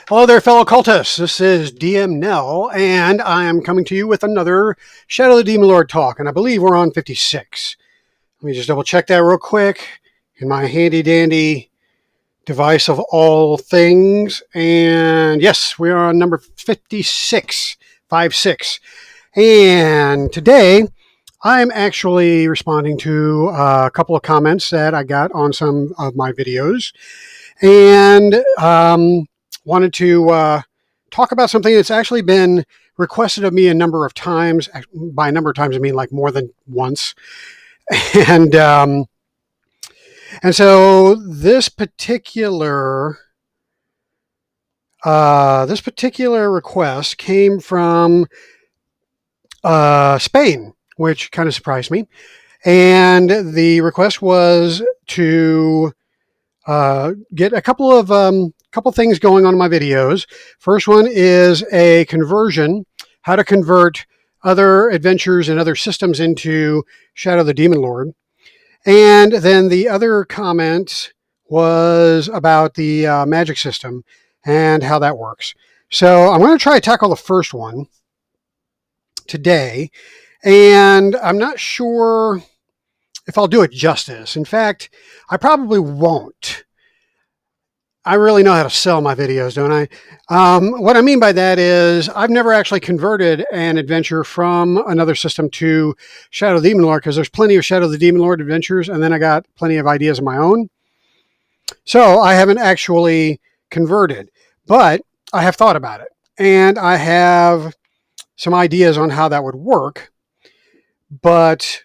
Hello there, fellow cultists. This is DM Nell, and I am coming to you with another Shadow of the Demon Lord talk, and I believe we're on 56. Let me just double check that real quick in my handy dandy device of all things. And yes, we are on number 56, 5-6. And today I'm actually responding to a couple of comments that I got on some of my videos, and wanted to talk about something that's actually been requested of me a number of times. By a number of times, I mean like more than once. And so this particular request came from Spain, which kind of surprised me. And the request was to get a couple of things going on in my videos. First one is a conversion, how to convert other adventures and other systems into Shadow of the Demon Lord. And then the other comment was about the magic system and how that works. So I'm going to try to tackle the first one today, and I'm not sure if I'll do it justice. In fact, I probably won't. I really know how to sell my videos, don't I? What I mean by that is I've never actually converted an adventure from another system to Shadow of the Demon Lord, because there's plenty of Shadow of the Demon Lord adventures, and then I got plenty of ideas of my own. So I haven't actually converted, but I have thought about it, and I have some ideas on how that would work, but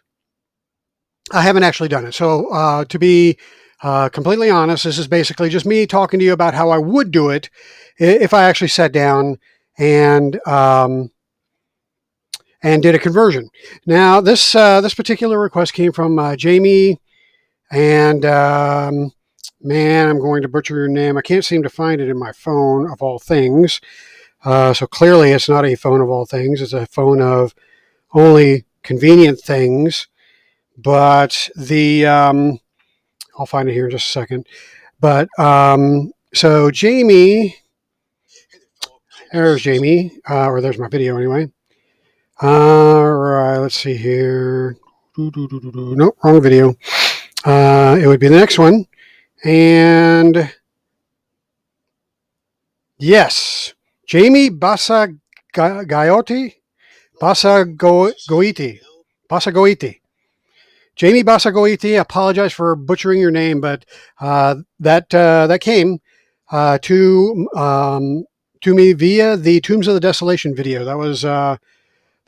I haven't actually done it. So to be completely honest, this is basically just me talking to you about how I would do it if I actually sat down and did a conversion. Now, this particular request came from Jamie, and man, I'm going to butcher your name. I can't seem to find it in my phone of all things. So clearly, it's not a phone of all things. It's a phone of only convenient things. But the I'll find it here in just a second. But so Jamie, there's Jamie, or there's my video anyway. All right, let's see here. Nope, wrong video. It would be the next one. And yes, Jamie Basagoiti. Jamie Basagoiti, I apologize for butchering your name, but that came to me via the Tombs of the Desolation video. That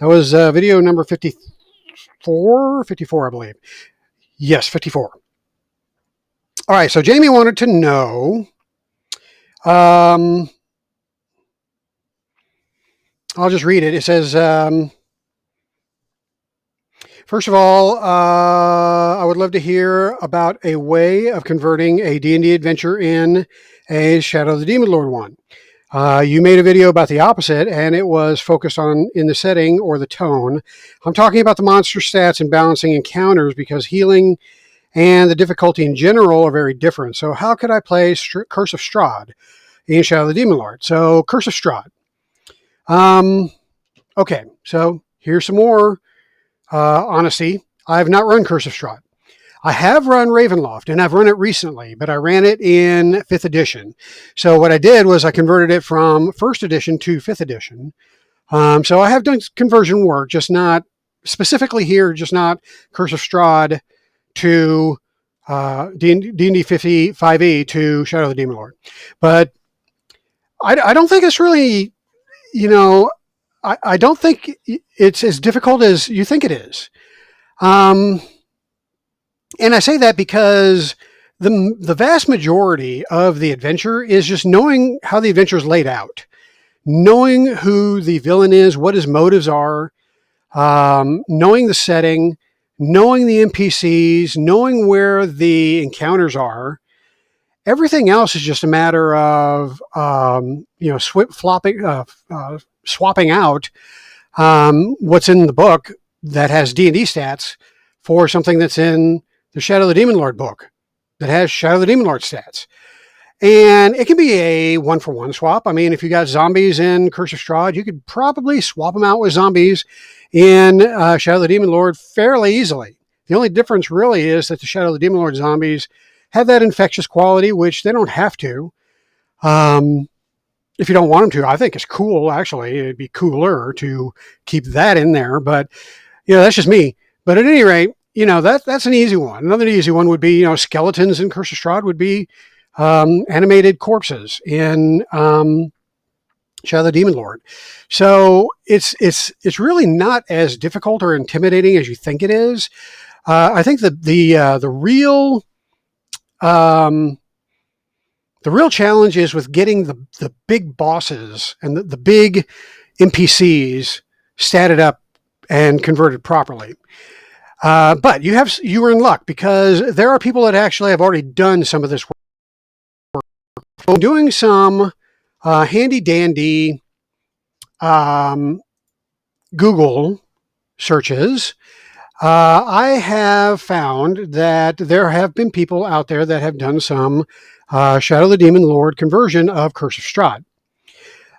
was video number 54, I believe. Yes, 54. All right, so Jamie wanted to know. I'll just read it. It says, first of all, I would love to hear about a way of converting a D&D adventure in a Shadow of the Demon Lord one. You made a video about the opposite, and it was focused on in the setting or the tone. I'm talking about the monster stats and balancing encounters, because healing and the difficulty in general are very different. So how could I play Curse of Strahd in Shadow of the Demon Lord? So Curse of Strahd. Okay, so here's some more honesty. I have not run Curse of Strahd. I have run Ravenloft, and I've run it recently, but I ran it in 5th edition. So what I did was I converted it from 1st edition to 5th edition. So I have done conversion work, just not specifically here, just not Curse of Strahd to D&D 5e to Shadow of the Demon Lord. But I don't think it's really, I don't think it's as difficult as you think it is. And I say that because the vast majority of the adventure is just knowing how the adventure is laid out, knowing who the villain is, what his motives are, knowing the setting, knowing the NPCs, knowing where the encounters are. Everything else is just a matter of swapping out what's in the book that has D&D stats for something that's in the Shadow of the Demon Lord book that has Shadow of the Demon Lord stats. And it can be a one-for-one swap. I mean, if you got zombies in Curse of Strahd, you could probably swap them out with zombies in Shadow of the Demon Lord fairly easily. The only difference really is that the Shadow of the Demon Lord zombies have that infectious quality, which they don't have to. If you don't want them to, I think it's cool, actually. It'd be cooler to keep that in there, but, that's just me. But at any rate, that's an easy one. Another easy one would be, skeletons in Curse of Strahd would be animated corpses in Shadow of the Demon Lord. So it's really not as difficult or intimidating as you think it is. I think that the real challenge is with getting the big bosses and the big NPCs statted up and converted properly. But you were in luck because there are people that actually have already done some of this work. Doing some handy dandy Google searches, I have found that there have been people out there that have done some Shadow of the Demon Lord conversion of Curse of Strahd.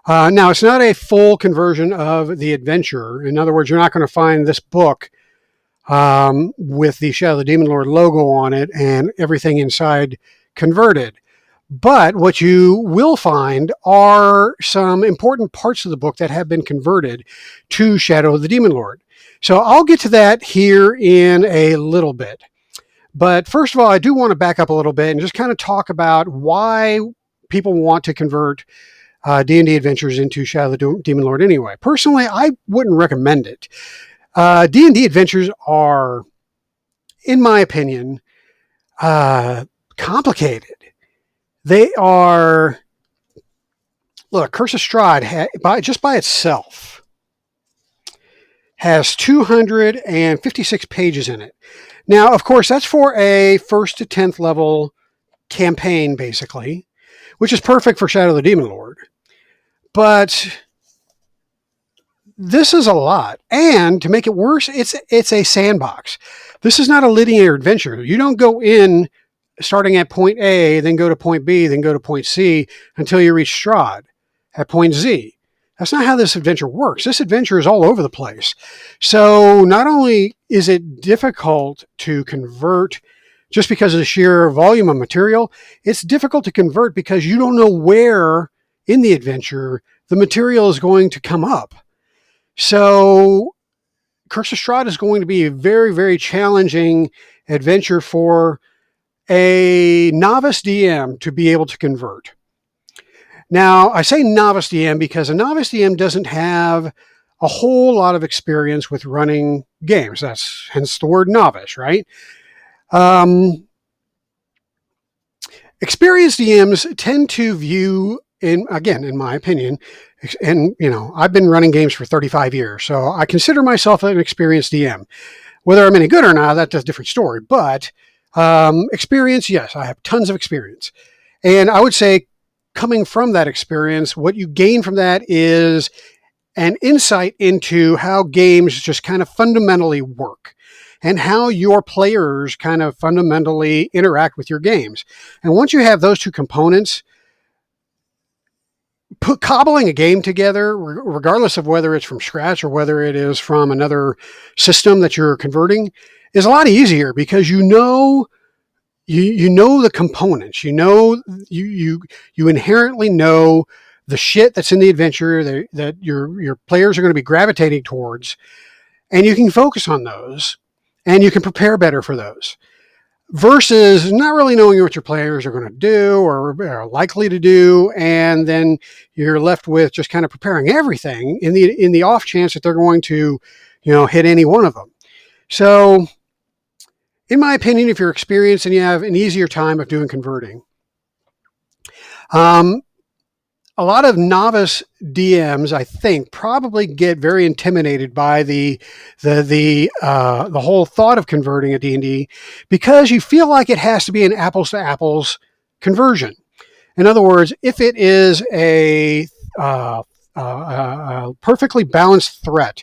Now, it's not a full conversion of the adventure. In other words, you're not going to find this book with the Shadow of the Demon Lord logo on it and everything inside converted. But what you will find are some important parts of the book that have been converted to Shadow of the Demon Lord. So I'll get to that here in a little bit. But first of all, I do want to back up a little bit and just kind of talk about why people want to convert D&D adventures into Shadow of the Demon Lord anyway. Personally, I wouldn't recommend it. D&D adventures are, in my opinion, complicated. They are, look, Curse of Strahd, just by itself, has 256 pages in it. Now, of course, that's for a 1st to 10th level campaign, basically, which is perfect for Shadow of the Demon Lord. But this is a lot. And to make it worse, it's a sandbox. This is not a linear adventure. You don't go in starting at point A, then go to point B, then go to point C until you reach Strahd at point Z. That's not how this adventure works. This adventure is all over the place. So not only is it difficult to convert just because of the sheer volume of material, it's difficult to convert because you don't know where in the adventure the material is going to come up. So Curse of Strahd is going to be a very, very challenging adventure for a novice DM to be able to convert. Now, I say novice DM because a novice DM doesn't have a whole lot of experience with running games. That's hence the word novice, right? Experienced DMs tend to view, in my opinion, and I've been running games for 35 years, so I consider myself an experienced DM. Whether I'm any good or not, that's a different story. But experience, yes, I have tons of experience. And I would say coming from that experience, what you gain from that is an insight into how games just kind of fundamentally work and how your players kind of fundamentally interact with your games. And once you have those two components, cobbling a game together, regardless of whether it's from scratch or whether it is from another system that you're converting, is a lot easier because you know the components. You inherently know the shit that's in the adventure that your players are going to be gravitating towards, and you can focus on those, and you can prepare better for those. Versus not really knowing what your players are going to do or are likely to do, and then you're left with just kind of preparing everything in the off chance that they're going to, hit any one of them. So, in my opinion, if you're experienced and you have an easier time of doing converting, a lot of novice DMs, I think, probably get very intimidated by the whole thought of converting a D&D because you feel like it has to be an apples to apples conversion. In other words, if it is a perfectly balanced threat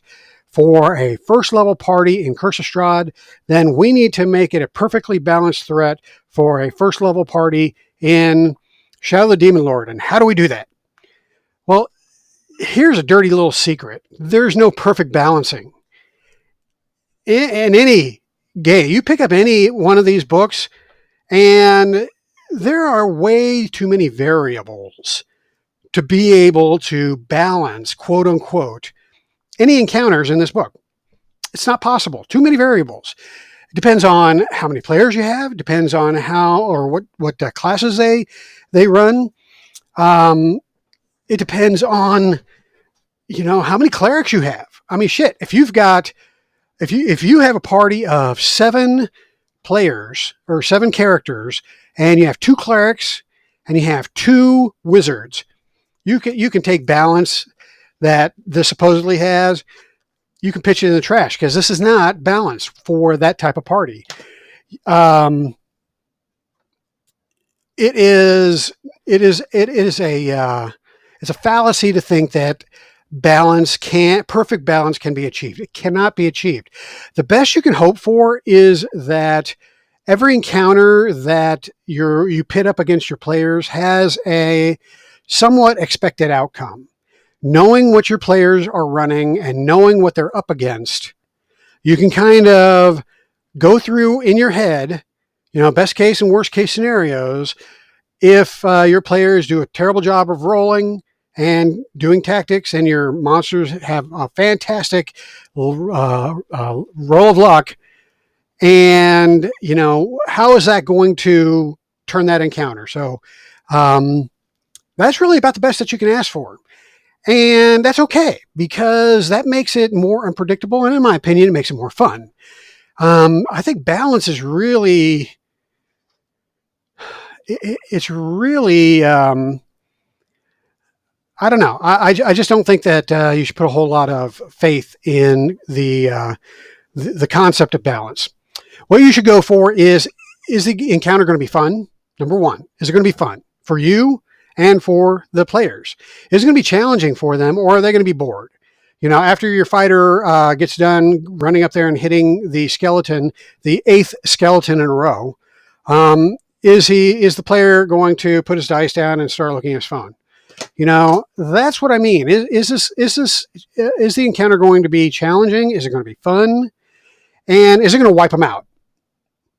for a first level party in Curse of Strahd, then we need to make it a perfectly balanced threat for a first level party in Shadow of the Demon Lord. And how do we do that? Well, here's a dirty little secret. There's no perfect balancing. In any game, you pick up any one of these books, and there are way too many variables to be able to balance, quote unquote, any encounters in this book. It's not possible. Too many variables. It depends on how many players you have. It depends on how or what classes they run. It depends on how many clerics you have. I mean, shit. If you have a party of 7 players or 7 characters, and you have 2 clerics and you have 2 wizards, you can take balance that this supposedly has. You can pitch it in the trash because this is not balanced for that type of party. It is a fallacy to think that perfect balance can be achieved. It cannot be achieved. The best you can hope for is that every encounter that you pit up against your players has a somewhat expected outcome. Knowing what your players are running and knowing what they're up against, you can kind of go through in your head, best case and worst case scenarios. If your players do a terrible job of rolling and doing tactics, and your monsters have a fantastic roll of luck, and how is that going to turn that encounter? So that's really about the best that you can ask for. And that's okay, because that makes it more unpredictable. And in my opinion, it makes it more fun. I think balance is really, it's really, I don't know. I just don't think that you should put a whole lot of faith in the concept of balance. What you should go for is the encounter going to be fun? Number one, is it going to be fun for you and for the players? Is it going to be challenging for them, or are they going to be bored? After your fighter gets done running up there and hitting the skeleton, the 8th skeleton in a row, is the player going to put his dice down and start looking at his phone? That's what I mean. Is the encounter going to be challenging? Is it going to be fun? And is it going to wipe them out?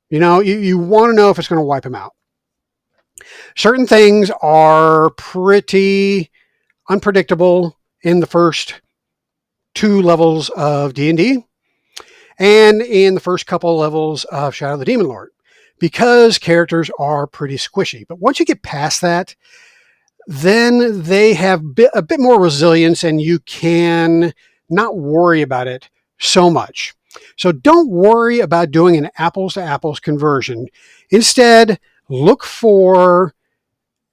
You want to know if it's going to wipe them out. Certain things are pretty unpredictable in the first 2 levels of D&D and in the first couple levels of Shadow of the Demon Lord, because characters are pretty squishy. But once you get past that, then they have a bit more resilience, and you can not worry about it so much. So don't worry about doing an apples to apples conversion. Instead, look for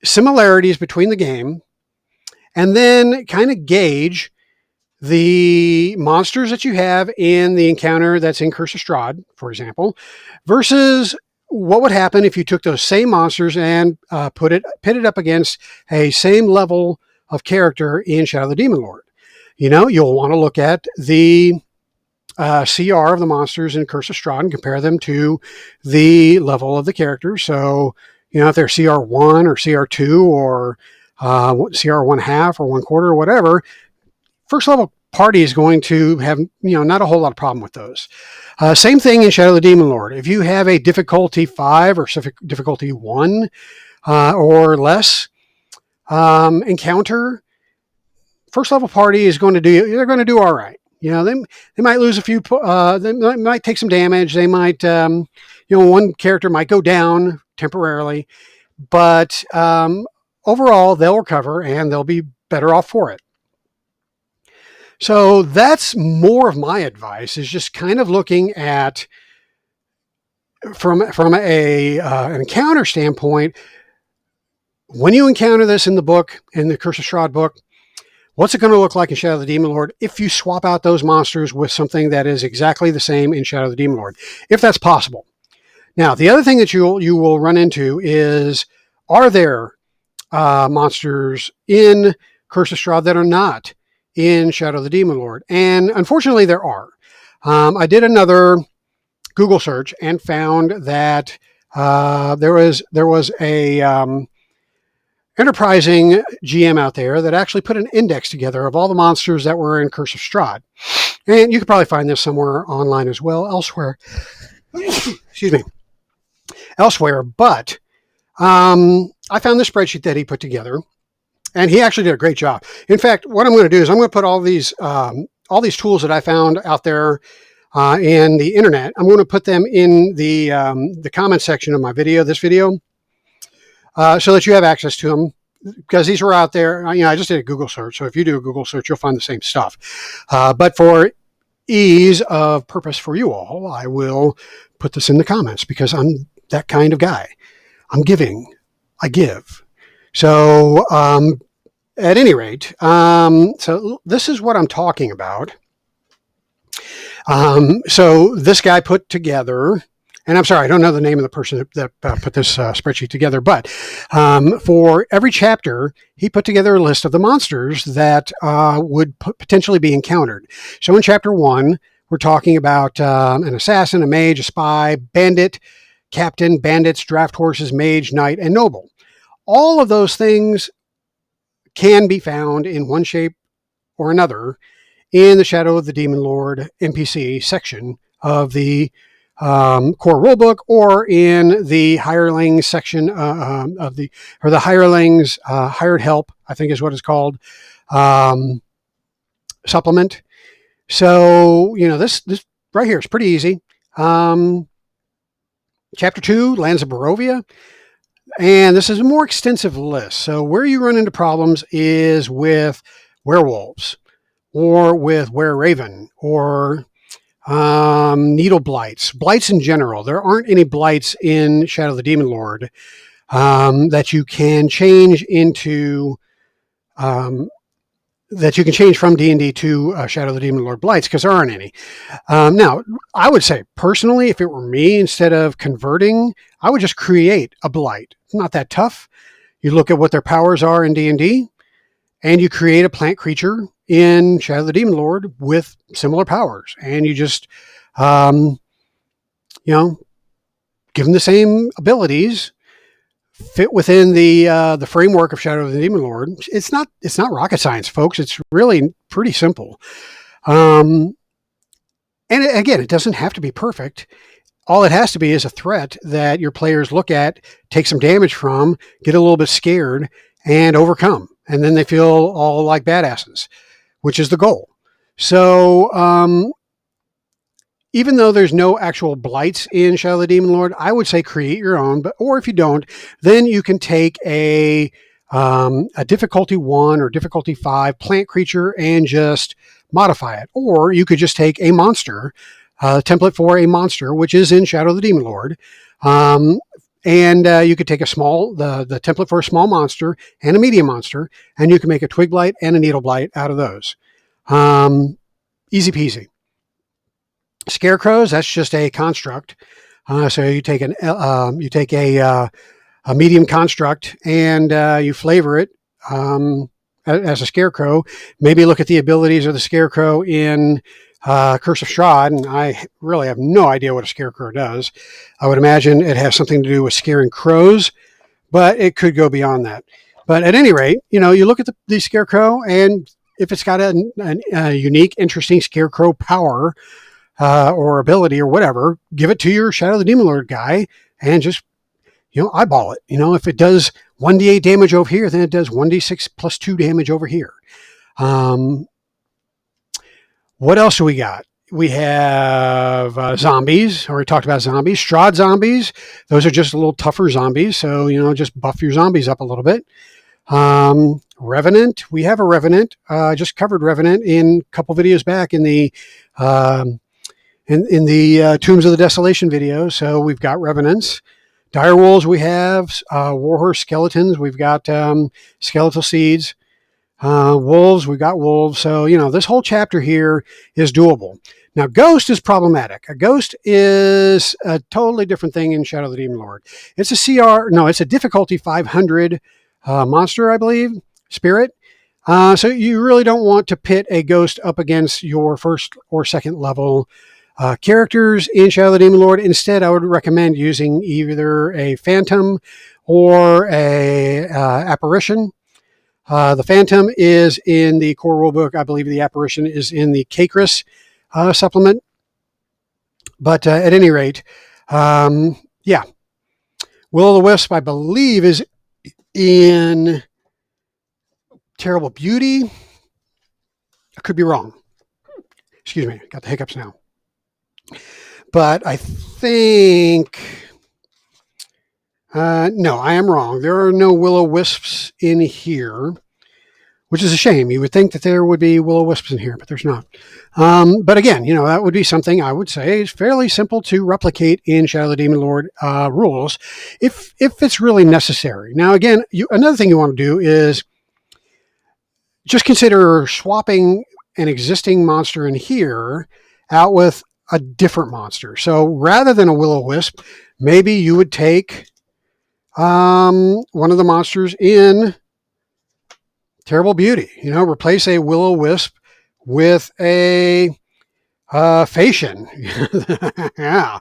similarities between the game, and then kind of gauge the monsters that you have in the encounter that's in Curse of Strahd, for example, versus what would happen if you took those same monsters and pitted up against a same level of character in Shadow of the Demon Lord. You'll want to look at the CR of the monsters in Curse of Strahd and compare them to the level of the characters. So, if they're CR1 or CR2 or CR1 half or 1/4 or whatever, first level party is going to have, not a whole lot of problem with those. Same thing in Shadow of the Demon Lord. If you have a difficulty 5 or difficulty 1 or less encounter, first level party is going to they're going to do all right. They might lose a few, they might take some damage. They might, one character might go down temporarily, but overall they'll recover and they'll be better off for it. So that's more of my advice, is just kind of looking at from an encounter standpoint. When you encounter this in the book, in the Curse of Strahd book, what's it going to look like in Shadow of the Demon Lord if you swap out those monsters with something that is exactly the same in Shadow of the Demon Lord, if that's possible? Now, the other thing that you will run into is, are there monsters in Curse of Strahd that are not in Shadow of the Demon Lord? And unfortunately, there are. I did another Google search and found that there was a enterprising GM out there that actually put an index together of all the monsters that were in Curse of Strahd. And you could probably find this somewhere online as well, elsewhere. Excuse me. Elsewhere, but I found this spreadsheet that he put together, and he actually did a great job. In fact, what I'm going to do is I'm going to put all these tools that I found out there in the internet. I'm going to put them in the comment section of my video, this video, so that you have access to them, because these were out there. I just did a Google search, so if you do a Google search, you'll find the same stuff. But for ease of purpose for you all, I will put this in the comments because I'm that kind of guy. I'm giving. I give. So at any rate, so this is what I'm talking about. So this guy put together, and I'm sorry, I don't know the name of the person that put this spreadsheet together, but for every chapter, he put together a list of the monsters that would potentially be encountered. So in chapter 1, we're talking about an assassin, a mage, a spy, bandit, captain, bandits, draft horses, mage, knight, and noble. All of those things can be found in one shape or another in the Shadow of the Demon Lord NPC section of the core rulebook, or in the hirelings section of the hirelings hired help, I think is what it's called, supplement. So this right here is pretty easy. Chapter 2, Lands of Barovia. And this is a more extensive list. So where you run into problems is with werewolves, or with were-raven, or needle blights. Blights in general. There aren't any blights in Shadow of the Demon Lord that you can change into that you can change from D&D to Shadow of the Demon Lord blights, because there aren't any. Now, I would say, personally, if it were me, instead of converting, I would just create a blight. It's not that tough. You look at what their powers are in D&D, and you create a plant creature in Shadow of the Demon Lord with similar powers. And you just, give them the same abilities, fit within the framework of Shadow of the Demon Lord. It's not rocket science, folks. It's really pretty simple. And again, it doesn't have to be perfect. All it has to be is a threat that your players look at, take some damage from, get a little bit scared, and overcome. And then they feel all like badasses, which is the goal. So even though there's no actual blights in Shadow of the Demon Lord, I would say create your own. Or if you don't, then you can take a difficulty 1 or difficulty 5 plant creature and just modify it. Or you could just take a monster, template for a monster, which is in Shadow of the Demon Lord. And you could take the template for a small monster and a medium monster, and you can make a twig blight and a needle blight out of those. Easy peasy. Scarecrows, that's just a construct. So you take a medium construct and you flavor it as a scarecrow. Maybe look at the abilities of the scarecrow in Curse of Strahd, and I really have no idea what a scarecrow does. I would imagine it has something to do with scaring crows, but it could go beyond that. But at any rate, you look at the scarecrow, and if it's got a unique, interesting scarecrow power or ability or whatever, give it to your Shadow of the Demon Lord guy and just eyeball it. If it does 1d8 damage over here, then it does 1d6 plus 2 damage over here. What else do we got? We have zombies. Already talked about zombies. Strahd zombies. Those are just a little tougher zombies. So, just buff your zombies up a little bit. Revenant. We have a Revenant. I just covered Revenant in a couple videos back in the Tombs of the Desolation video. So we've got Revenants. Direwolves we have. Warhorse skeletons. We've got skeletal seeds. Wolves, we got wolves. So, this whole chapter here is doable. Now, Ghost is problematic. A Ghost is a totally different thing in Shadow of the Demon Lord. It's it's a difficulty 500 monster, I believe, spirit. So you really don't want to pit a Ghost up against your first or second level characters in Shadow of the Demon Lord. Instead, I would recommend using either a Phantom or a Apparition. The Phantom is in the core rulebook. I believe the Apparition is in the Kakris supplement. But at any rate, yeah. Will-o'-the-Wisp, I believe, is in Terrible Beauty. I could be wrong. Excuse me, got the hiccups now. But I think... no, I am wrong. There are no Will-o'-Wisps in here, which is a shame. You would think that there would be Will-o'-Wisps in here, but there's not. But again, that would be something I would say is fairly simple to replicate in Shadow of the Demon Lord rules, if it's really necessary. Now, again, another thing you want to do is just consider swapping an existing monster in here out with a different monster. So rather than a Will-o'-Wisp, maybe you would take one of the monsters in Terrible Beauty. Replace a Will-o'-Wisp with a Phasian. Yeah,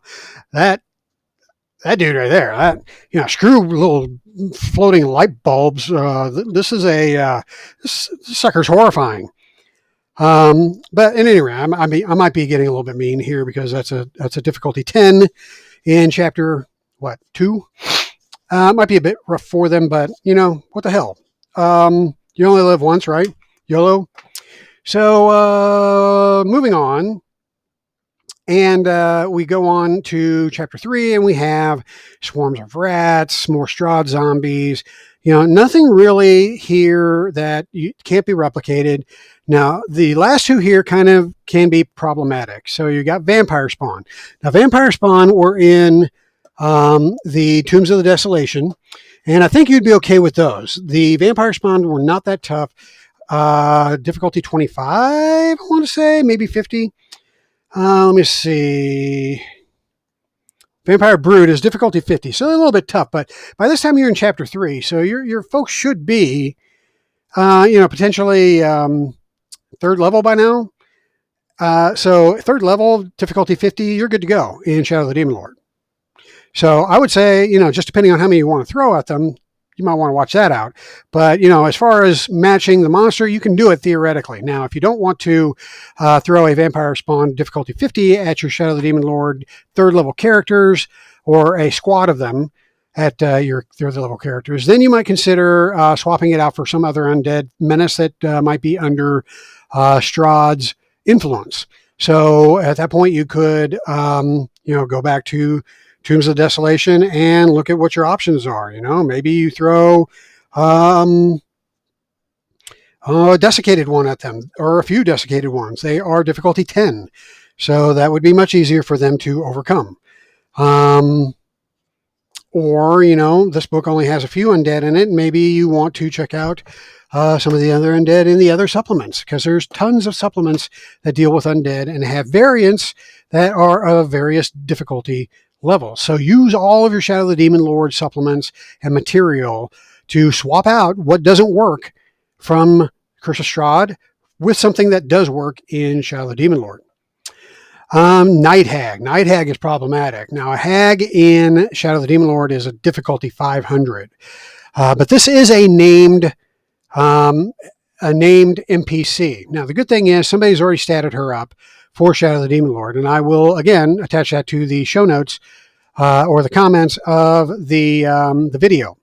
that dude right there. Screw little floating light bulbs. This sucker's horrifying. But in any rate, I might be getting a little bit mean here because that's a difficulty 10 in chapter 2. Might be a bit rough for them, but what the hell? You only live once, right? YOLO. So moving on. And we go on to chapter 3, and we have swarms of rats, more Strahd zombies. Nothing really here that can't be replicated. Now, the last two here kind of can be problematic. So you got vampire spawn. Now, vampire spawn were in the Tombs of the Desolation, and I think you'd be okay with those. The vampire spawn were not that tough. Difficulty 25, I want to say, maybe 50. Let me see. Vampire Brood is difficulty 50, so a little bit tough. But by this time, you're in chapter 3, so your folks should be, potentially third level by now. So third level, difficulty 50, you're good to go in Shadow of the Demon Lord. So I would say, just depending on how many you want to throw at them, you might want to watch that out. But, as far as matching the monster, you can do it theoretically. Now, if you don't want to throw a vampire spawn difficulty 50 at your Shadow of the Demon Lord third level characters, or a squad of them at your third level characters, then you might consider swapping it out for some other undead menace that might be under Strahd's influence. So at that point, you could, go back to Tombs of Desolation and look at what your options are. Maybe you throw a desiccated one at them, or a few desiccated ones. They are difficulty 10, so that would be much easier for them to overcome. Or, this book only has a few undead in it. Maybe you want to check out some of the other undead in the other supplements, because there's tons of supplements that deal with undead and have variants that are of various difficulty levels. So use all of your Shadow of the Demon Lord supplements and material to swap out what doesn't work from Curse of Strahd with something that does work in Shadow of the Demon Lord. Night Hag. Night Hag is problematic. Now, a hag in Shadow of the Demon Lord is a difficulty 500. But this is a named NPC. Now, the good thing is somebody's already statted her up for Shadow of the Demon Lord, and I will, again, attach that to the show notes or the comments of the video.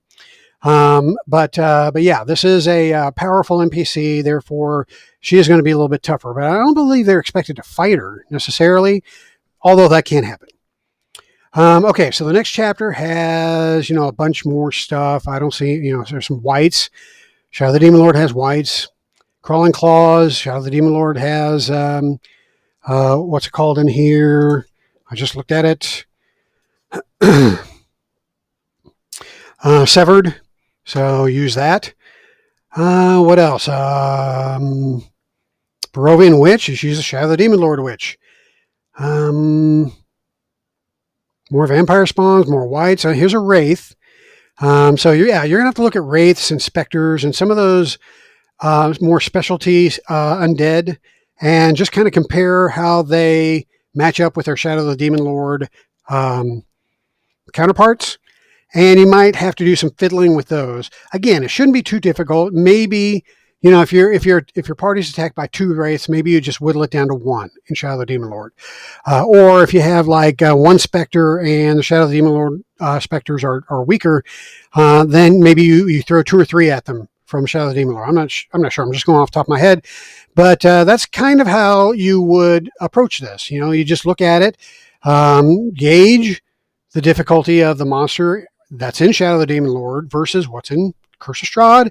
But yeah, this is a powerful NPC, therefore she is going to be a little bit tougher. But I don't believe they're expected to fight her necessarily, although that can happen. Okay, so the next chapter has, a bunch more stuff. I don't see, there's some wights. Shadow of the Demon Lord has wights. Crawling Claws. Shadow of the Demon Lord has, what's it called in here? I just looked at it. Severed. So use that. What else? Barovian Witch. Just use the Shadow of the Demon Lord Witch. More vampire spawns, more wights. Here's a Wraith. So you're going to have to look at Wraiths and Specters and some of those more specialty undead, and just kind of compare how they match up with their Shadow of the Demon Lord counterparts. And you might have to do some fiddling with those. Again, it shouldn't be too difficult. Maybe, if your party's attacked by 2 wraiths, maybe you just whittle it down to 1 in Shadow of the Demon Lord. Or if you have like 1 specter and the Shadow of the Demon Lord specters are weaker, then maybe you throw 2 or 3 at them from Shadow of the Demon Lord. I'm not sure. I'm just going off the top of my head, but that's kind of how you would approach this. You just look at it, gauge the difficulty of the monster that's in Shadow of the Demon Lord versus what's in Curse of Strahd,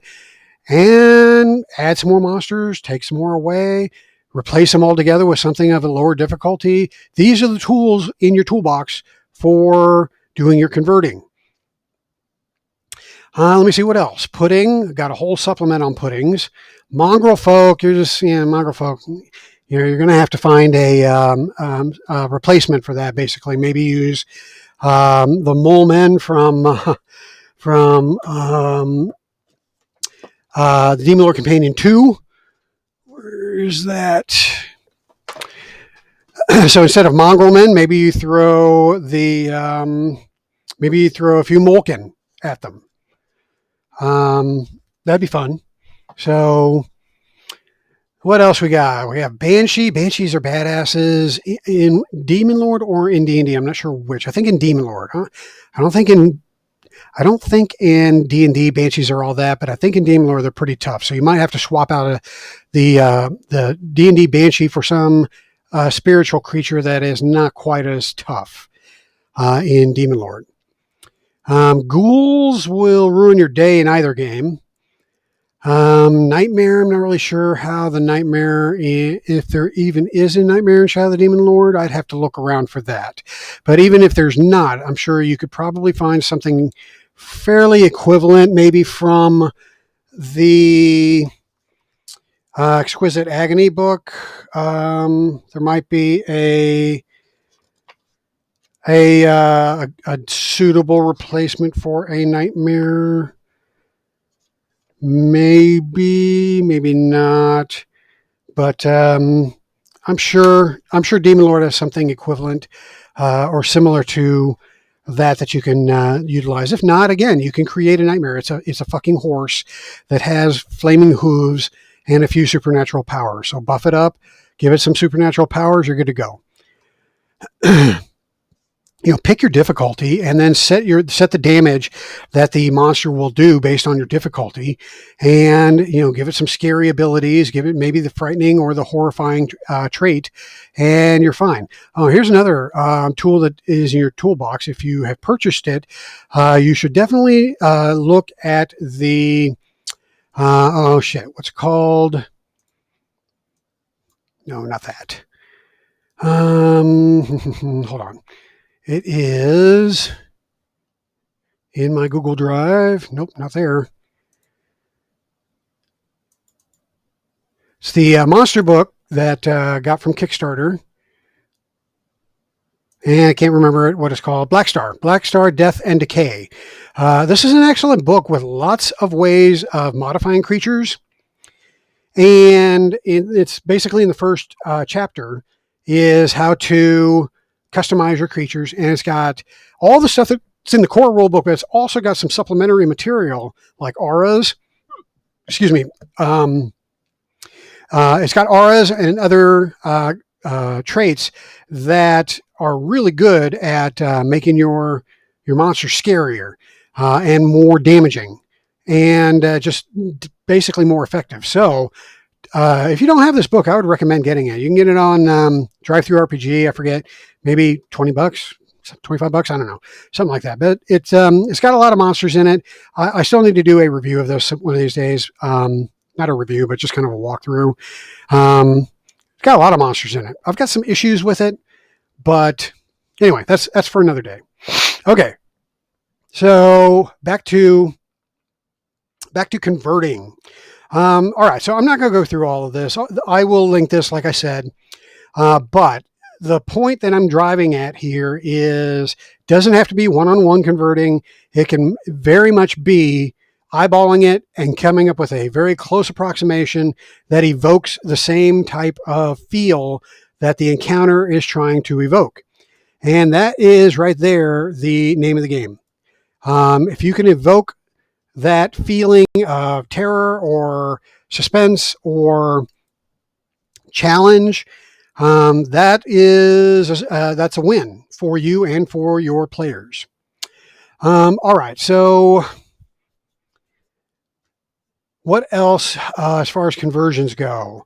and add some more monsters, take some more away, replace them all together with something of a lower difficulty. These are the tools in your toolbox for doing your converting. Let me see what else. Pudding, got a whole supplement on puddings. Mongrel folk, you're going to have to find a replacement for that. Basically, maybe use the mole men from the Demon Lord Companion 2. Where's that? So instead of mongrel men, maybe you throw a few Molken at them. That'd be fun. So what else we got? We have Banshee. Banshees are badasses in Demon Lord or in D&D. I'm not sure which. I think in Demon Lord. Huh? I don't think in D&D Banshees are all that, but I think in Demon Lord they're pretty tough. So you might have to swap out the D&D Banshee for some spiritual creature that is not quite as tough in Demon Lord. Ghouls will ruin your day in either game. Nightmare, I'm not really sure how the Nightmare, if there even is a Nightmare in Shadow of the Demon Lord. I'd have to look around for that. But even if there's not, I'm sure you could probably find something fairly equivalent, maybe from the Exquisite Agony book. There might be a suitable replacement for a Nightmare. Maybe not, but I'm sure Demon Lord has something equivalent or similar to that you can utilize. If not, again, you can create a Nightmare. It's a fucking horse that has flaming hooves and a few supernatural powers. So buff it up, give it some supernatural powers, you're good to go. Pick your difficulty and then set the damage that the monster will do based on your difficulty, and give it some scary abilities, give it maybe the frightening or the horrifying trait, and you're fine. Here's another tool that is in your toolbox. If you have purchased it, you should definitely look at the what's it called? No, not that. Hold on. It is in my Google Drive. Nope, not there. It's the monster book that got from Kickstarter. And I can't remember what it's called. Black Star, Death and Decay. This is an excellent book with lots of ways of modifying creatures. And it's basically in the first chapter is how to customize your creatures, and it's got all the stuff that's in the core rulebook, but it's also got some supplementary material like auras. Excuse me. It's got auras and other traits that are really good at making your monster scarier and more damaging, and just basically more effective. So if you don't have this book, I would recommend getting it. You can get it on Drive-Thru RPG. I forget, maybe $20, $25. I don't know, something like that. But it's got a lot of monsters in it. I still need to do a review of this one of these days. Not a review, but just kind of a walkthrough. It's got a lot of monsters in it. I've got some issues with it, but anyway, that's for another day. Okay, so back to converting. All right, so I'm not going to go through all of this. I will link this, like I said, but the point that I'm driving at here is doesn't have to be one-on-one converting. It can very much be eyeballing it and coming up with a very close approximation that evokes the same type of feel that the encounter is trying to evoke. And that is right there the name of the game. If you can evoke that feeling of terror or suspense or challenge, that's a win for you and for your players. All right, so what else as far as conversions go?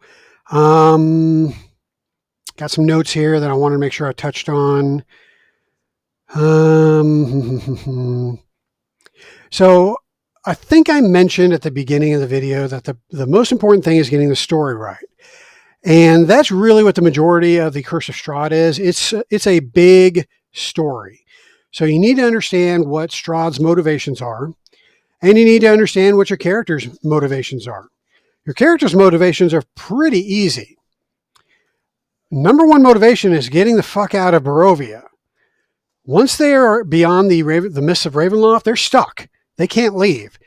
Got some notes here that I wanted to make sure I touched on. So I think I mentioned at the beginning of the video that the most important thing is getting the story right. And that's really what the majority of the Curse of Strahd is. It's a big story. So you need to understand what Strahd's motivations are, and you need to understand what your character's motivations are. Your character's motivations are pretty easy. Number one motivation is getting the fuck out of Barovia. Once they are beyond the mists of Ravenloft, they're stuck. They can't leave.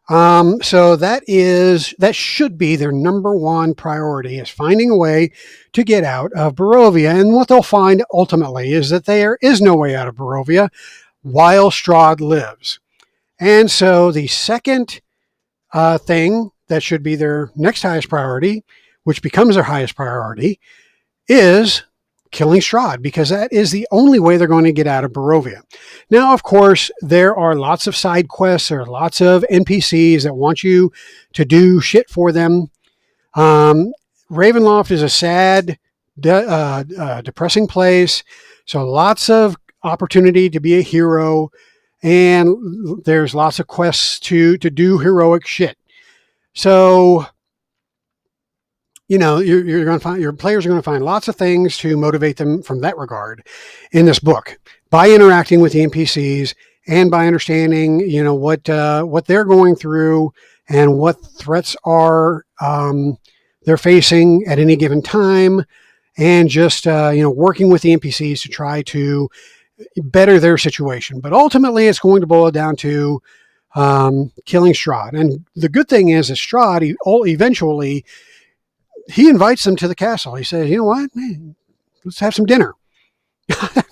So that should be their number one priority, is finding a way to get out of Barovia. And what they'll find ultimately is that there is no way out of Barovia while Strahd lives. And so the second thing that should be their next highest priority, which becomes their highest priority, is killing Strahd, because that is the only way they're going to get out of Barovia. Now, of course, there are lots of side quests. There are lots of NPCs that want you to do shit for them. Ravenloft is a sad, depressing place. So lots of opportunity to be a hero, and there's lots of quests to do heroic shit. So, you know, you're going to find, your players are going to find lots of things to motivate them from that regard in this book, by interacting with the NPCs and by understanding, you know, what they're going through and what threats are they're facing at any given time, and just working with the NPCs to try to better their situation. But ultimately, it's going to boil down to killing Strahd. And the good thing is that Strahd eventually, he invites them to the castle. He says, "You know what? Man, let's have some dinner." I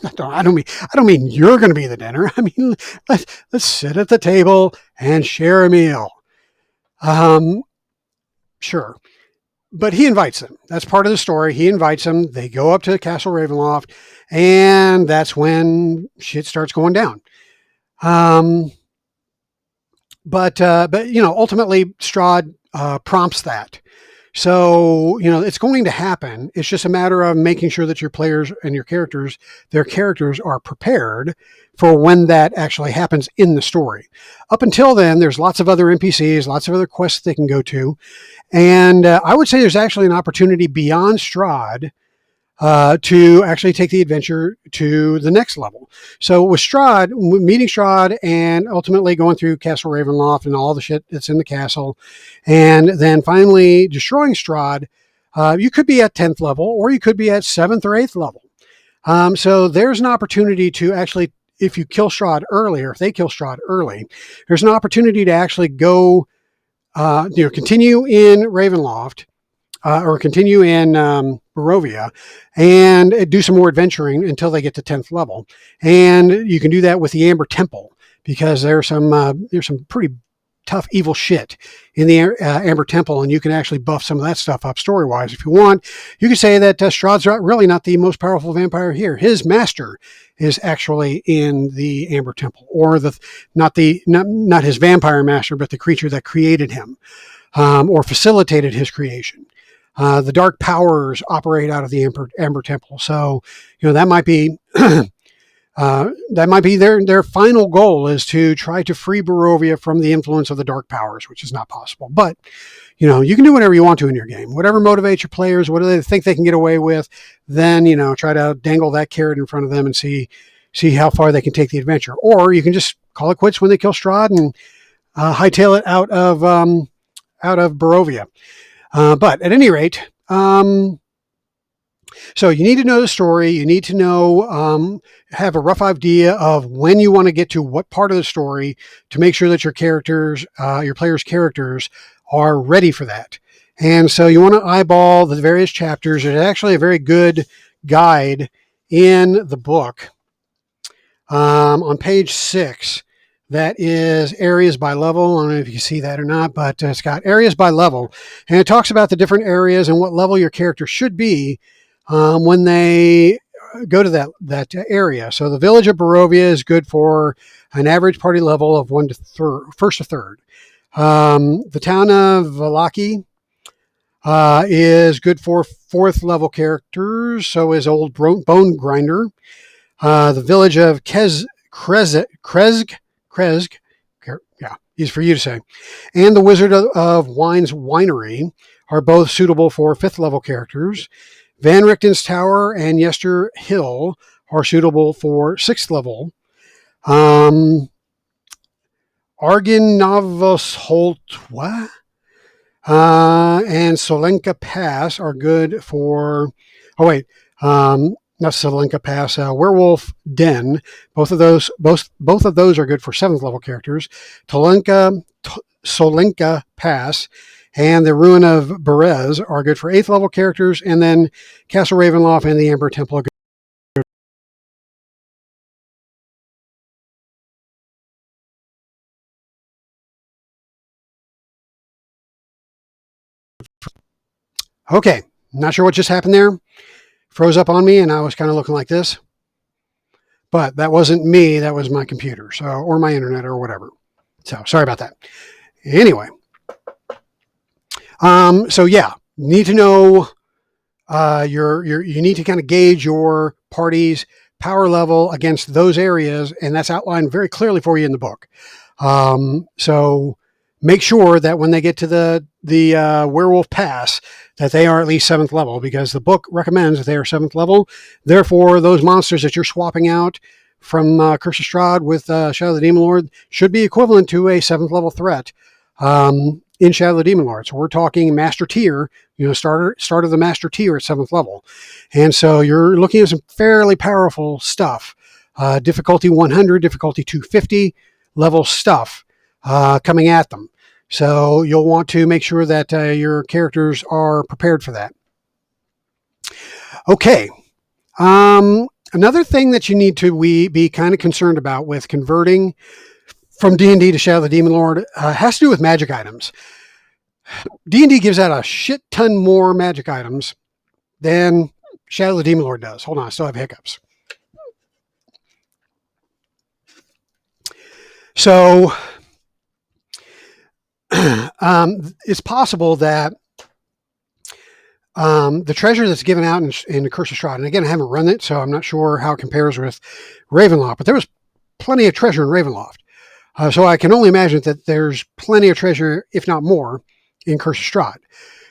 don't mean you're going to be the dinner. I mean, let's sit at the table and share a meal. Sure. But he invites them. That's part of the story. He invites them. They go up to Castle Ravenloft, and that's when shit starts going down. But ultimately Strahd prompts that. So, it's going to happen. It's just a matter of making sure that your players and their characters are prepared for when that actually happens in the story. Up until then, there's lots of other NPCs, lots of other quests they can go to. And I would say there's actually an opportunity beyond Strahd to actually take the adventure to the next level. So with Strahd, meeting Strahd and ultimately going through Castle Ravenloft and all the shit that's in the castle, and then finally destroying Strahd, you could be at 10th level, or you could be at 7th or 8th level. So there's an opportunity to actually, if you kill Strahd early, or if they kill Strahd early, there's an opportunity to actually go, continue in Ravenloft, or continue in Barovia, and do some more adventuring until they get to 10th level. And you can do that with the Amber Temple, because there's some pretty tough evil shit in the Amber Temple, and you can actually buff some of that stuff up story-wise if you want. You can say that Strahd's really not the most powerful vampire here. His master is actually in the Amber Temple, or not his vampire master, but the creature that created him, or facilitated his creation. The dark powers operate out of the Amber Temple. So, that might be their final goal, is to try to free Barovia from the influence of the dark powers, which is not possible. But, you can do whatever you want to in your game. Whatever motivates your players, what do they think they can get away with, then, try to dangle that carrot in front of them and see how far they can take the adventure. Or you can just call it quits when they kill Strahd and hightail it out of Barovia. But at any rate, so you need to know the story. You need to know, have a rough idea of when you want to get to what part of the story, to make sure that your players' characters are ready for that. And so you want to eyeball the various chapters. There's actually a very good guide in the book on page 6 that is areas by level. I don't know if you can see that or not, but it's got areas by level. And it talks about the different areas and what level your character should be when they go to that area. So the village of Barovia is good for an average party level of first to third. The town of Valaki is good for fourth level characters. So is Old Bone Grinder. The village of Krezg, yeah, easy for you to say, and the Wizard of Wine's Winery are both suitable for fifth level characters. Van Richten's Tower and Yester Hill are suitable for sixth level. Argin Navosholtwa and Solenka Pass are good for. Oh wait, not Solenka Pass. Werewolf Den. Both of those are good for seventh level characters. Solenka Pass and the Ruin of Berez are good for eighth level characters, and then Castle Ravenloft and the Amber Temple are good. Okay, not sure what just happened there. Froze up on me, and I was kind of looking like this. But that wasn't me. That was my computer, or my internet, or whatever. So sorry about that. Anyway, so yeah, need to know you need to kind of gauge your party's power level against those areas, and that's outlined very clearly for you in the book. So make sure that when they get to the Werewolf Pass, that they are at least seventh level, because the book recommends that they are seventh level. Therefore, those monsters that you're swapping out from Curse of Strahd with Shadow of the Demon Lord should be equivalent to a seventh level threat in Shadow of the Demon Lord. So we're talking master tier, start of the master tier at seventh level. And so you're looking at some fairly powerful stuff. Difficulty 100, difficulty 250 level stuff coming at them. So you'll want to make sure that your characters are prepared for that. Okay. Another thing that you need to be kind of concerned about with converting from D&D to Shadow of the Demon Lord has to do with magic items. D&D gives out a shit ton more magic items than Shadow of the Demon Lord does. Hold on, I still have hiccups. So it's possible that the treasure that's given out in the Curse of Strahd, and again, I haven't run it, so I'm not sure how it compares with Ravenloft, but there was plenty of treasure in Ravenloft. So I can only imagine that there's plenty of treasure, if not more, in Curse of Strahd.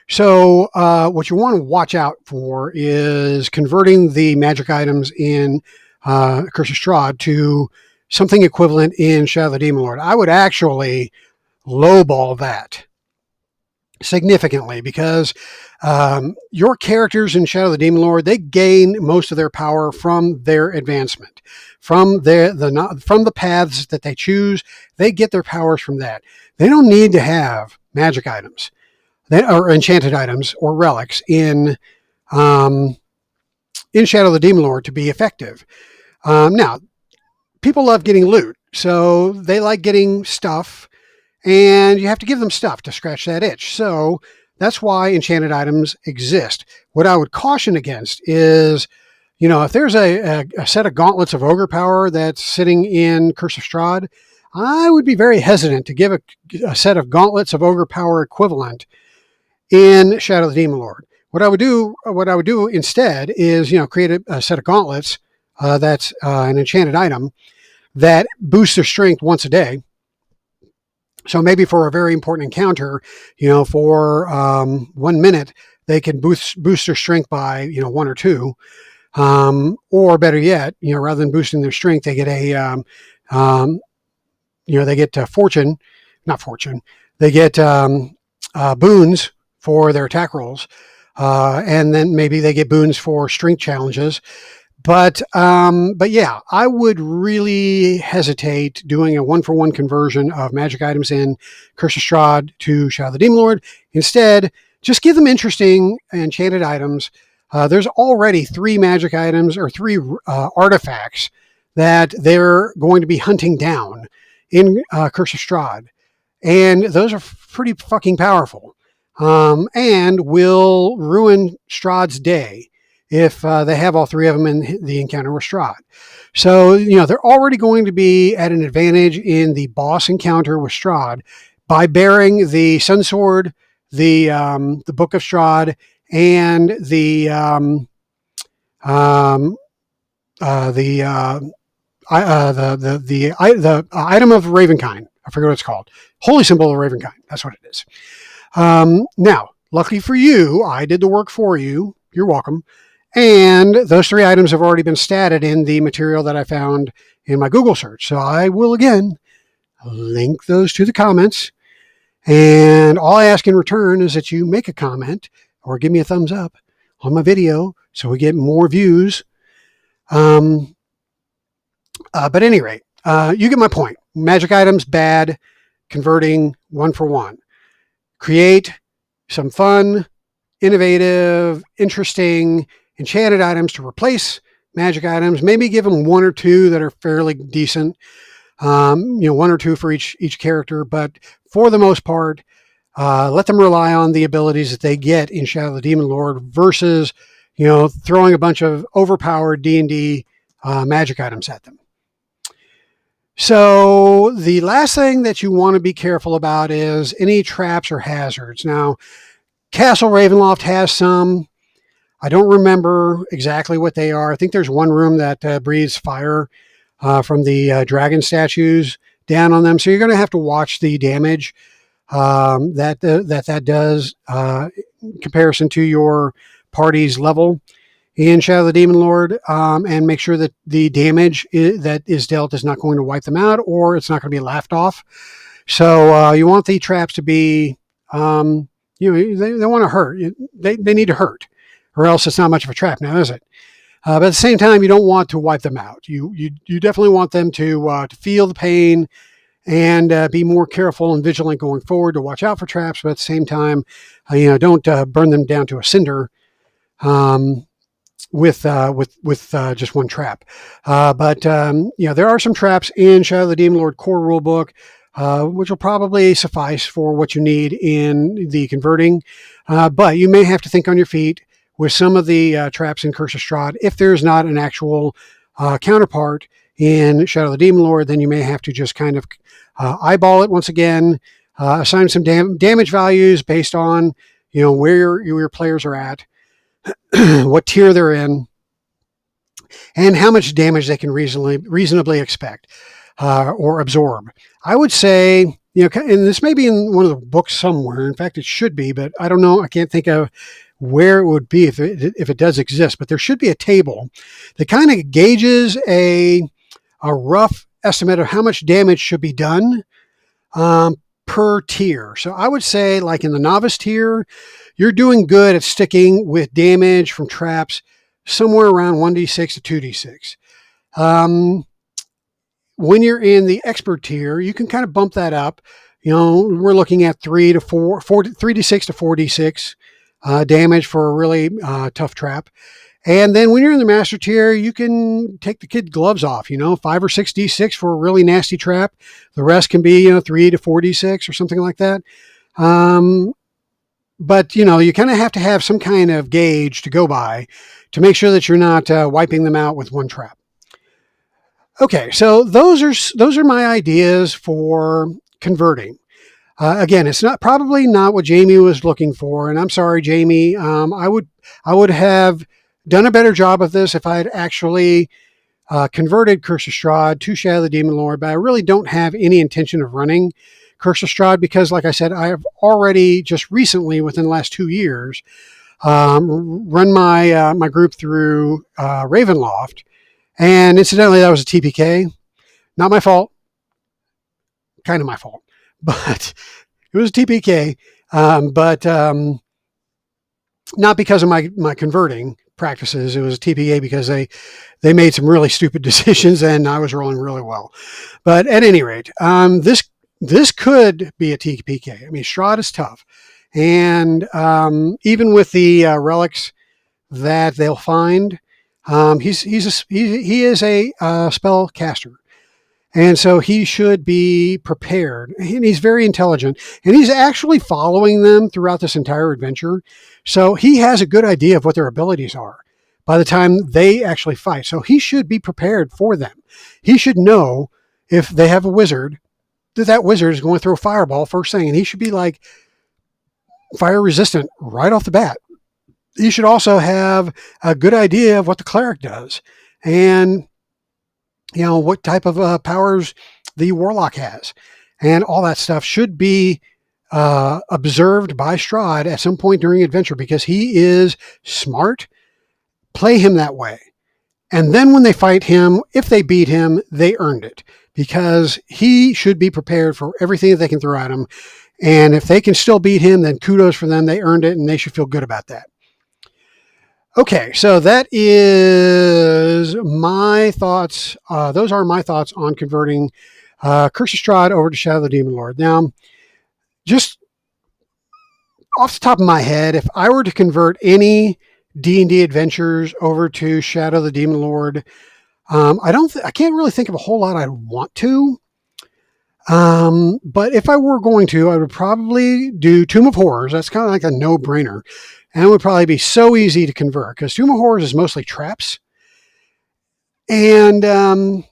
So what you want to watch out for is converting the magic items in Curse of Strahd to something equivalent in Shadow of the Demon Lord. I would actually lowball that significantly, because your characters in Shadow of the Demon Lord, they gain most of their power from their advancement, from the paths that they choose. They get their powers from that. They don't need to have magic items, or enchanted items, or relics in Shadow of the Demon Lord to be effective. Now, people love getting loot, so they like getting stuff, and you have to give them stuff to scratch that itch. So that's why enchanted items exist. What I would caution against is, if there's a set of gauntlets of ogre power that's sitting in Curse of Strahd, I would be very hesitant to give a set of gauntlets of ogre power equivalent in Shadow of the Demon Lord. What I would do instead is, create a set of gauntlets that's an enchanted item that boosts their strength once a day. So maybe for a very important encounter, for 1 minute, they can boost their strength by, 1 or 2. Or better yet, rather than boosting their strength, they get fortune, not fortune. They get boons for their attack rolls. And then maybe they get boons for strength challenges. But yeah, I would really hesitate doing a 1-for-1 conversion of magic items in Curse of Strahd to Shadow of the Demon Lord. Instead, just give them interesting enchanted items. There's already 3 magic items or 3 artifacts that they're going to be hunting down in Curse of Strahd. And those are pretty fucking powerful, and will ruin Strahd's day if they have all 3 of them in the encounter with Strahd. So, they're already going to be at an advantage in the boss encounter with Strahd by bearing the Sun Sword, the Book of Strahd, and the item of Ravenkind. I forget what it's called. Holy symbol of Ravenkind. That's what it is. Now, luckily for you, I did the work for you. You're welcome. And those 3 items have already been statted in the material that I found in my Google search. So I will, again, link those to the comments. And all I ask in return is that you make a comment or give me a thumbs up on my video so we get more views. But at any rate, you get my point. Magic items, bad. Converting, 1 for 1. Create some fun, innovative, interesting, enchanted items to replace magic items. Maybe give them 1 or 2 that are fairly decent. 1 or 2 for each character. But for the most part, let them rely on the abilities that they get in Shadow of the Demon Lord versus, throwing a bunch of overpowered D&D magic items at them. So the last thing that you want to be careful about is any traps or hazards. Now, Castle Ravenloft has some. I don't remember exactly what they are. I think there's one room that breathes fire from the dragon statues down on them. So you're going to have to watch the damage that does in comparison to your party's level in Shadow of the Demon Lord, and make sure that the damage that is dealt is not going to wipe them out, or it's not going to be laughed off. So you want the traps to be, they want to hurt. They need to hurt, or else it's not much of a trap now, is it? But at the same time, you don't want to wipe them out. You definitely want them to feel the pain and be more careful and vigilant going forward to watch out for traps. But at the same time, don't burn them down to a cinder. With just 1 trap. But there are some traps in Shadow of the Demon Lord core rulebook, which will probably suffice for what you need in the converting. But you may have to think on your feet with some of the traps in Curse of Strahd. If there's not an actual counterpart in Shadow of the Demon Lord, then you may have to just kind of eyeball it once again, assign some damage values based on where your players are at, what tier they're in, and how much damage they can reasonably expect or absorb. I would say, and this may be in one of the books somewhere. In fact, it should be, but I don't know. I can't think of where it would be if it does exist. But there should be a table that kind of gauges a rough estimate of how much damage should be done per tier. So I would say, like in the novice tier, you're doing good at sticking with damage from traps somewhere around 1d6 to 2d6. When you're in the expert tier, you can kind of bump that up. We're looking at 3d6 to 4d6 damage for a really tough trap. And then when you're in the master tier, you can take the kid gloves off, 5 or 6 d6 for a really nasty trap. The rest can be, 3 to 4d6 or something like that. But, you kind of have to have some kind of gauge to go by to make sure that you're not wiping them out with 1 trap. Okay, so those are my ideas for converting. Again, it's probably not what Jamie was looking for, and I'm sorry, Jamie. I would have done a better job of this if I had actually converted Curse of Strahd to Shadow of the Demon Lord, but I really don't have any intention of running Curse of Strahd because, like I said, I have already just recently, within the last 2 years, run my group through Ravenloft, and incidentally, that was a TPK. Not my fault. Kind of my fault, but it was a TPK. But not because of my converting practices. It was a TPK because they made some really stupid decisions, and I was rolling really well. But at any rate, this could be a TPK. I mean, Strahd is tough, And even with the relics that they'll find, he is a spell caster. And so he should be prepared. And he's very intelligent. And he's actually following them throughout this entire adventure. So he has a good idea of what their abilities are by the time they actually fight. So he should be prepared for them. He should know if they have a wizard, that wizard is going to throw a fireball first thing. And he should be like fire resistant right off the bat. He should also have a good idea of what the cleric does. And what type of powers the warlock has, and all that stuff should be observed by Strahd at some point during adventure, because he is smart. Play him that way. And then when they fight him, if they beat him, they earned it, because he should be prepared for everything that they can throw at him. And if they can still beat him, then kudos for them. They earned it, and they should feel good about that. Okay, so that is my thoughts. Those are my thoughts on converting Curse of Strahd over to Shadow of the Demon Lord. Now, just off the top of my head, if I were to convert any D&D adventures over to Shadow of the Demon Lord, I can't really think of a whole lot I'd want to. But if I were going to, I would probably do Tome of Horrors. That's kind of like a no-brainer. And it would probably be so easy to convert, because Tome of Horrors is mostly traps. And, the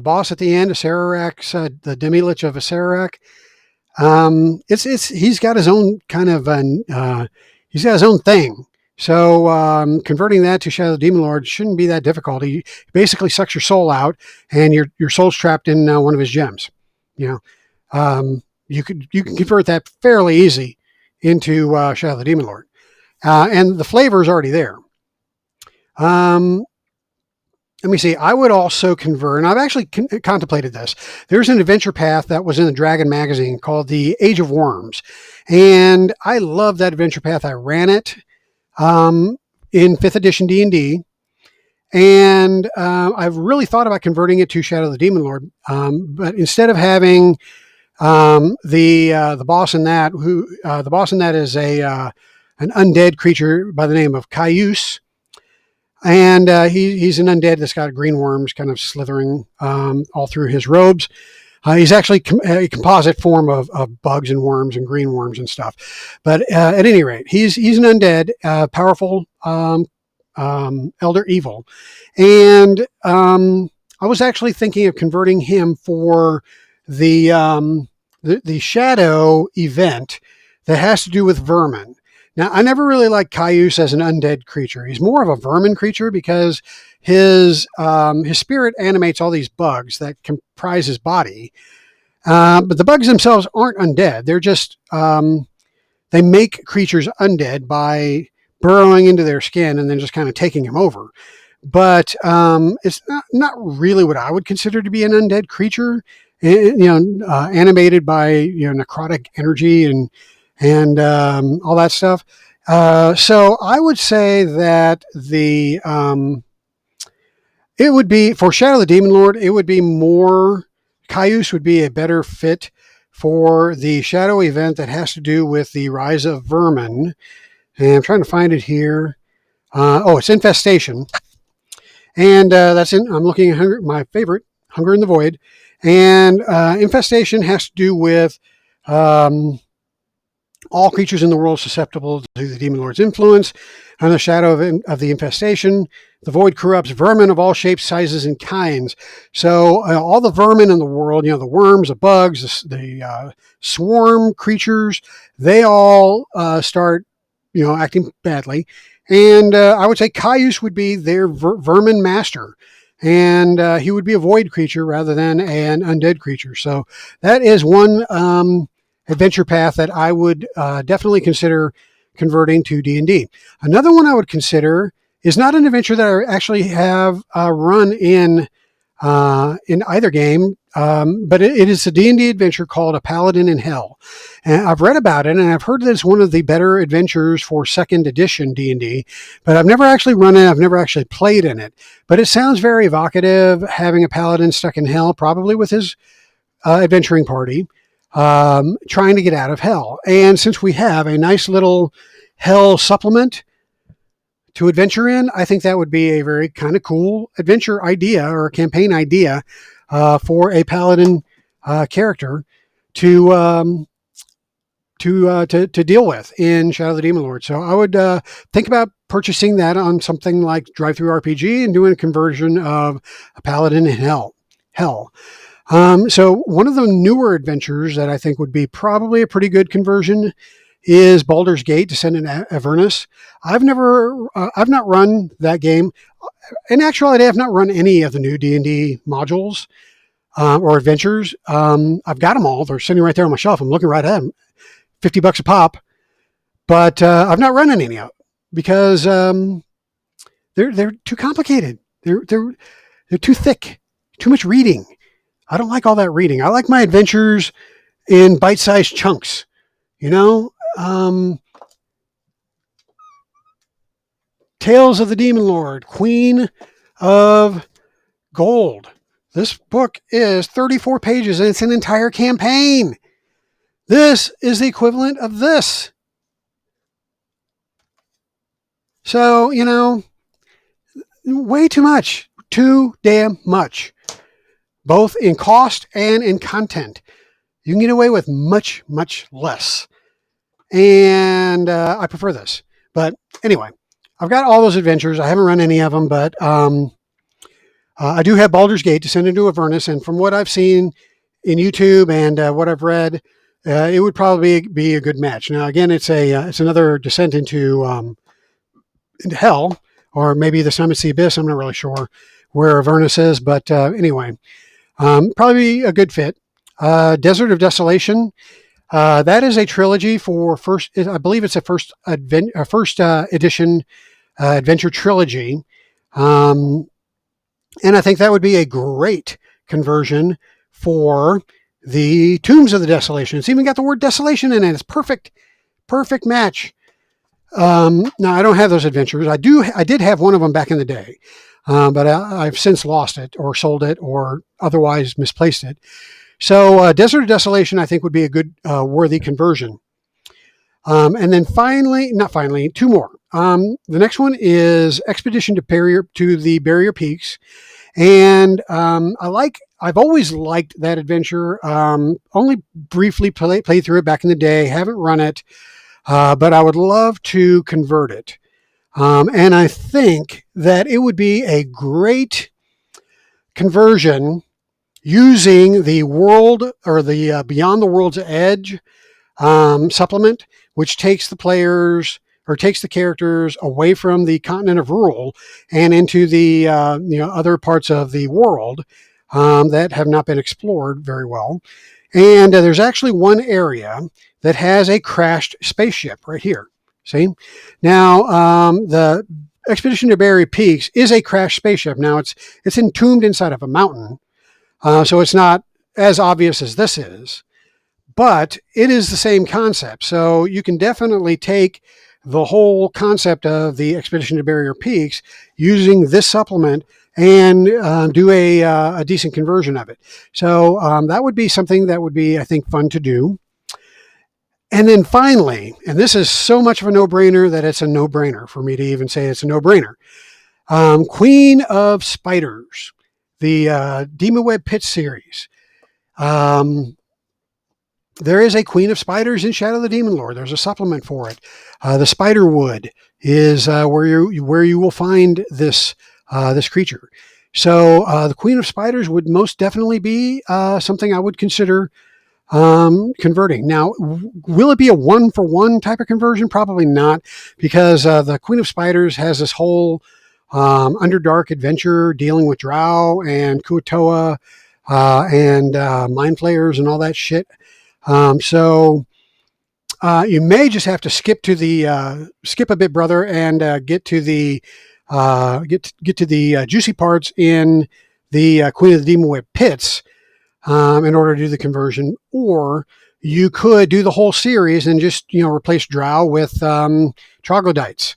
boss at the end, Acererak, the Demi-Lich of Acererak, he's got his own kind of, he's got his own thing. So converting that to Shadow of the Demon Lord shouldn't be that difficult. He basically sucks your soul out, and your soul's trapped in one of his gems. You can convert that fairly easy into Shadow of the Demon Lord. And the flavor is already there. Let me see. I would also convert, and I've actually contemplated this. There's an adventure path that was in the Dragon magazine called the Age of Worms. And I love that adventure path. I ran it in 5th edition D&D. And I've really thought about converting it to Shadow of the Demon Lord. But instead of having the boss in that, the boss in that is an undead creature by the name of Caius, and he's an undead that's got green worms kind of slithering all through his robes. He's actually a composite form of bugs and worms and green worms and stuff. But at any rate, he's an undead, powerful elder evil, and I was actually thinking of converting him for the shadow event that has to do with vermin. Now, I never really liked Caius as an undead creature. He's more of a vermin creature, because his spirit animates all these bugs that comprise his body. But the bugs themselves aren't undead. They're just, they make creatures undead by burrowing into their skin and then just kind of taking them over. But it's not really what I would consider to be an undead creature. Animated by necrotic energy and all that stuff. So I would say that it would be for Shadow of the Demon Lord. It would be more, Caius would be a better fit for the shadow event that has to do with the rise of vermin. And I'm trying to find it here. It's Infestation. And I'm looking at my favorite, Hunger in the Void. And Infestation has to do with all creatures in the world susceptible to the Demon Lord's influence. On the shadow of the infestation, the void corrupts vermin of all shapes, sizes, and kinds. So all the vermin in the world, the worms, the bugs, the swarm creatures, they all start, acting badly. And I would say Caius would be their vermin master. And he would be a void creature rather than an undead creature. So that is one adventure path that I would definitely consider converting to D&D. Another one I would consider is not an adventure that I actually have run in either game, but it is a D&D adventure called A Paladin in Hell. And I've read about it, and I've heard that it's one of the better adventures for 2nd edition D&D, but I've never actually run it. I've never actually played in it. But it sounds very evocative, having a paladin stuck in hell, probably with his adventuring party. trying to get out of hell. And since we have a nice little hell supplement to adventure in, I think that would be a very kind of cool adventure idea or a campaign idea for a paladin character to to deal with in Shadow of the Demon Lord. So I would think about purchasing that on something like Drive-Thru RPG and doing a conversion of a paladin in hell. So one of the newer adventures that I think would be probably a pretty good conversion is Baldur's Gate: Descent into Avernus. I've not run that game. In actuality, I've not run any of the new D&D modules or adventures. I've got them all. They're sitting right there on my shelf. I'm looking right at them. $50 a pop. But I've not run any of them because they're too complicated. They're too thick. Too much reading. I don't like all that reading. I like my adventures in bite-sized chunks. You know, Tales of the Demon Lord, Queen of Gold. This book is 34 pages and it's an entire campaign. This is the equivalent of this. So, you know, way too much. Too damn much. Both in cost and in content. You can get away with much, much less. And I prefer this. But anyway, I've got all those adventures. I haven't run any of them, but I do have Baldur's Gate: Descent into Avernus. And from what I've seen in YouTube and what I've read, it would probably be a good match. Now, again, it's another descent into hell, or maybe the Summit Sea Abyss. I'm not really sure where Avernus is, but anyway, probably a good fit. Desert of Desolation. That is a trilogy for first. I believe it's a first edition adventure trilogy, and I think that would be a great conversion for the Tombs of the Desolation. It's even got the word desolation in it. It's perfect match. Now I don't have those adventures. I did have one of them back in the day, but I've since lost it or sold it or otherwise misplaced it. So Desert of Desolation, I think, would be a good, worthy conversion. And then two more. The next one is Expedition to the Barrier Peaks. And I've always liked that adventure. Only briefly played through it back in the day. Haven't run it, but I would love to convert it. And I think that it would be a great conversion using the world or the Beyond the World's Edge supplement, which takes the players or takes the characters away from the continent of Rule and into the other parts of the world that have not been explored very well. And there's actually one area that has a crashed spaceship right here. See? Now, the Expedition to Barrier Peaks is a crashed spaceship. Now, it's entombed inside of a mountain, so it's not as obvious as this is, but it is the same concept. So you can definitely take the whole concept of the Expedition to Barrier Peaks using this supplement and do a decent conversion of it. So that would be something that would be, I think, fun to do. And then finally, and this is so much of a no-brainer that it's a no-brainer for me to even say it's a no-brainer. Queen of Spiders, the Demon Web Pit series. There is a Queen of Spiders in Shadow of the Demon Lord. There's a supplement for it. The Spiderwood is where you will find this creature. So the Queen of Spiders would most definitely be something I would consider converting. Now, will it be a 1-for-1 type of conversion? Probably not, because the Queen of Spiders has this whole Underdark adventure dealing with Drow and Kuatoa and Mind Flayers and all that shit. So you may just have to skip a bit, brother, and get to the juicy parts in the Queen of the Demon Web Pits in order to do the conversion, or you could do the whole series and just replace Drow with troglodytes.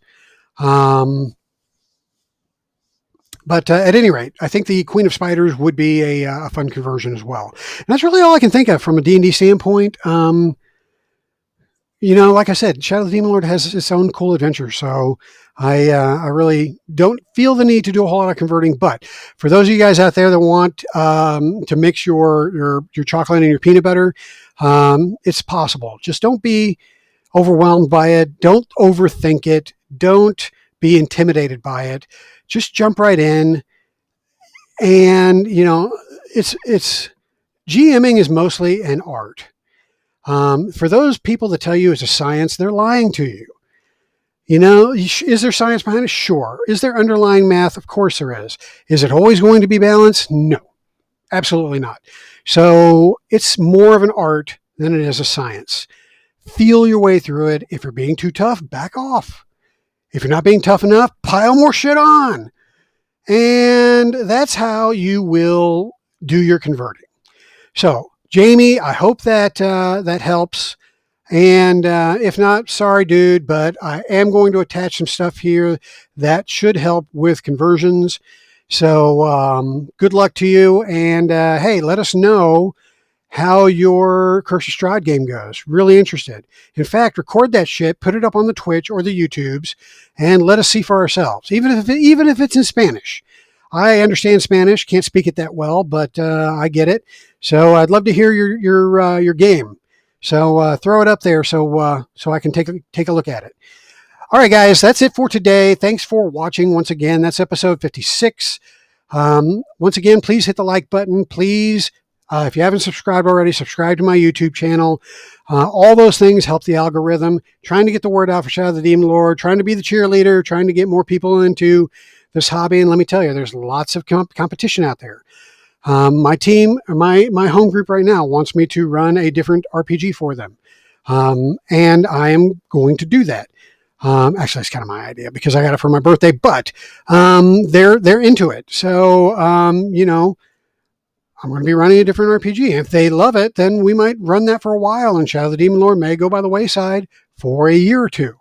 But at any rate, I think the Queen of Spiders would be a fun conversion as well. And that's really all I can think of from a D&D standpoint. Like I said, Shadow of the Demon Lord has its own cool adventure, so I really don't feel the need to do a whole lot of converting. But for those of you guys out there that want to mix your chocolate and your peanut butter, it's possible. Just don't be overwhelmed by it. Don't overthink it. Don't be intimidated by it. Just jump right in. And it's GMing is mostly an art. For those people that tell you it's a science, they're lying to you. Is there science behind it? Sure. Is there underlying math? Of course there is. Is it always going to be balanced? No, absolutely not. So it's more of an art than it is a science. Feel your way through it. If you're being too tough, back off. If you're not being tough enough, pile more shit on. And that's how you will do your converting. So, Jamie, I hope that that helps. And if not, sorry, dude, but I am going to attach some stuff here that should help with conversions. So good luck to you. And hey, let us know how your Curse of Strahd game goes. Really interested. In fact, record that shit, put it up on the Twitch or the YouTubes, and let us see for ourselves, even if it's in Spanish. I understand Spanish, can't speak it that well, but I get it. So I'd love to hear your game. So throw it up there so I can take a look at it. All right, guys, that's it for today. Thanks for watching once again. That's episode 56. Once again, please hit the like button. Please, if you haven't subscribed already, subscribe to my YouTube channel. All those things help the algorithm. Trying to get the word out for Shadow of the Demon Lord, trying to be the cheerleader, trying to get more people into this hobby. And let me tell you, there's lots of competition out there. My team, my home group right now wants me to run a different RPG for them. And I am going to do that. Actually, it's kind of my idea because I got it for my birthday, but they're into it. So, I'm going to be running a different RPG. If they love it, then we might run that for a while, and Shadow of the Demon Lord may go by the wayside for a year or two.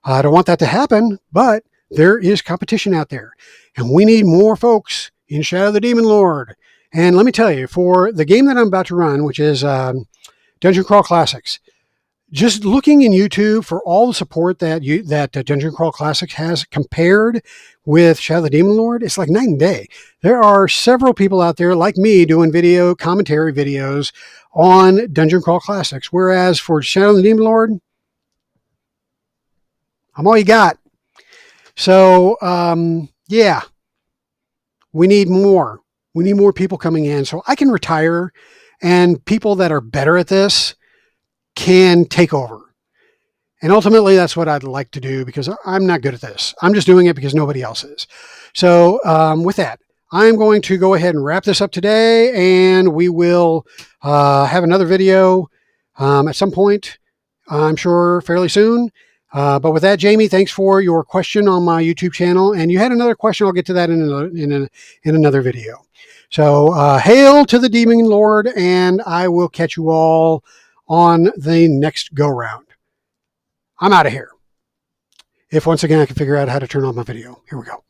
I don't want that to happen, but there is competition out there, and we need more folks in Shadow of the Demon Lord. And let me tell you, for the game that I'm about to run, which is Dungeon Crawl Classics, just looking in YouTube for all the support that Dungeon Crawl Classics has compared with Shadow of the Demon Lord, it's like night and day. There are several people out there like me doing video commentary videos on Dungeon Crawl Classics, whereas for Shadow of the Demon Lord, I'm all you got. So, yeah, we need more. We need more people coming in so I can retire and people that are better at this can take over. And ultimately, that's what I'd like to do because I'm not good at this. I'm just doing it because nobody else is. So with that, I'm going to go ahead and wrap this up today, and we will have another video at some point, I'm sure fairly soon. But with that, Jamie, thanks for your question on my YouTube channel. And you had another question. I'll get to that in another video. So hail to the Demon Lord, and I will catch you all on the next go-round. I'm out of here. If once again I can figure out how to turn on my video. Here we go.